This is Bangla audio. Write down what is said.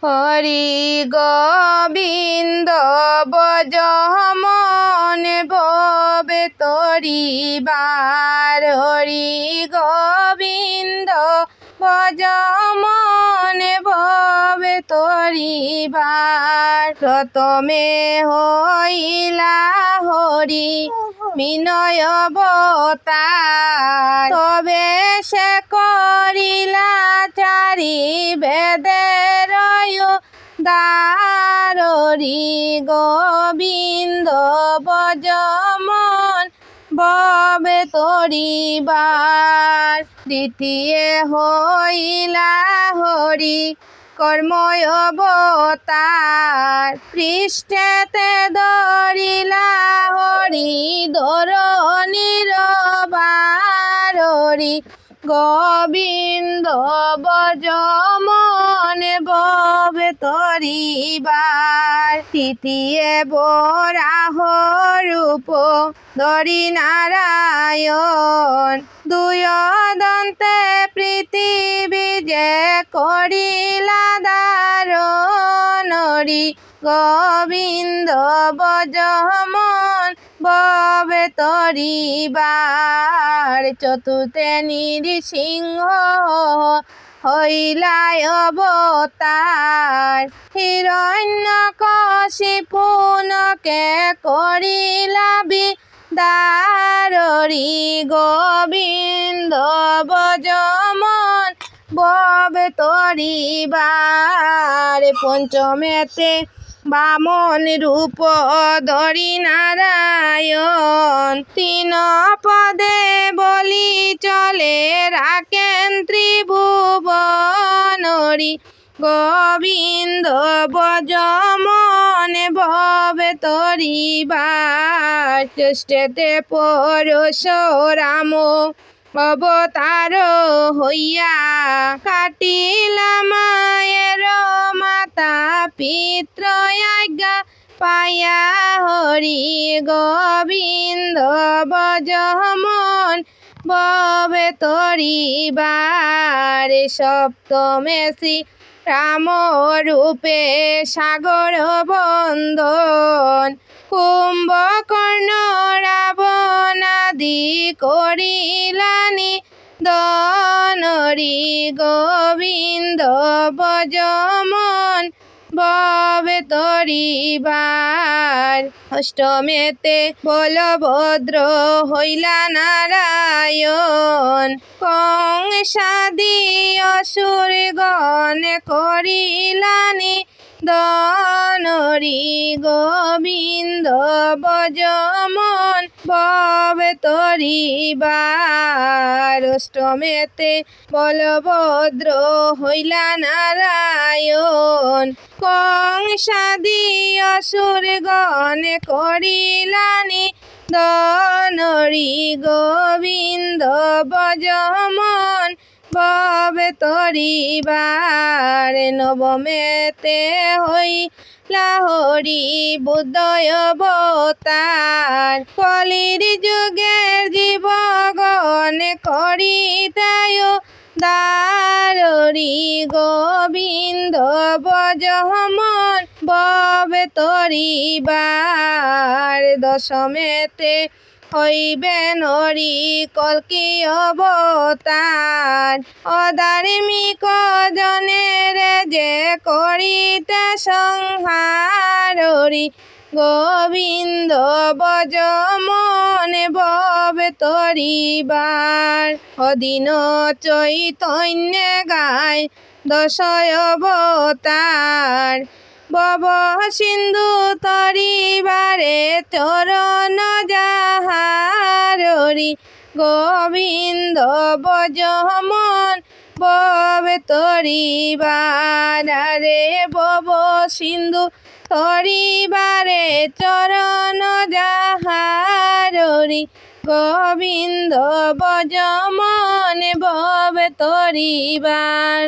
হরি গোবিন্দ বজ মনে ভবে তরিবার। হরি গোবিন্দ বজ মনে ভবে তরিবার। প্রথমে হইলা হরি বিনয় অবতার, তবে সে করিলা চারি বেদের উদ্ধার। হরি গোবিন্দ বজ মন ভবে তরিবার। দ্বিতীয় হইলা হরি কর্ময় অবতার, পৃষ্ঠেতে ধরিলা হরি ধরণীর ভার। হরি গোবিন্দ বজ মনে ভবে তরিবার। তৃতীয় বরাহ রূপ ধরি নারায়ণ, দুই দন্তে পৃথিবী যে করিলা ধারণ। হরি গোবিন্দ বজ মন ভবে তরিবার। চতুর্থে নৃসিংহ হইলা অবতার, হিরণ্যকশিপুকে করিলা বিদ্ধার। হরি গোবিন্দ বজ মন ভবে তরিবার। পঞ্চমেতে বামন রূপ ধরি নারায়ণ, তিন পদে বলি চলে রাখেন ত্রিভুবন। হরি গোবিন্দ বজ মনে ভবে তরিবার। জ্যেষ্ঠতে পরশুরাম অবতার হইয়া, কাটিলা মায়ের মাতা পিতৃ আজ্ঞা পাইয়া। হরি গোবিন্দ বজ মন ভবে তরিবার। সপ্তমে শ্রী রাম রূপে সাগর বন্ধন, কুম্ভকর্ণ রাবণাদি করিলা নিধন। হরি গোবিন্দ বজ মন ভবে তরিবার। অষ্টমেতে বলভদ্র হইলা নারায়ণ, কংসাদি অসুরগণ করিলা নিধন। হরি গোবিন্দ বজ মন ভবে তরিবার। অষ্টমেতে বলভদ্র হইলা নারায়ণ, কংসাদি অসুরগণ করিলা নিধন। হরি গোবিন্দ বজ মন ভবে তরিবার। নবমেতে হইলা হরি বুদ্ধ অবতার, কলির যুগের জীবগণ করিতায় উদ্ধার। হরি গোবিন্দ বজ মন ভবে তরিবার। দশমেতে হইবেন হরি কল্কি অবতার, অধার্মিক জনের যে করিতে সংহার। হরি গোবিন্দ বজ মনে ভবে তরিবার। অদিন চৈতন্য গায় দশ অবতার, ভব সিন্ধু তরিবারে চরণ যাহার। হরি গোবিন্দ বজ মন ভবে তরিবার। রে ভব সিন্ধু তরিবারে চরণ যাহার। হরি গোবিন্দ বজ মনে ভবে তরিবার।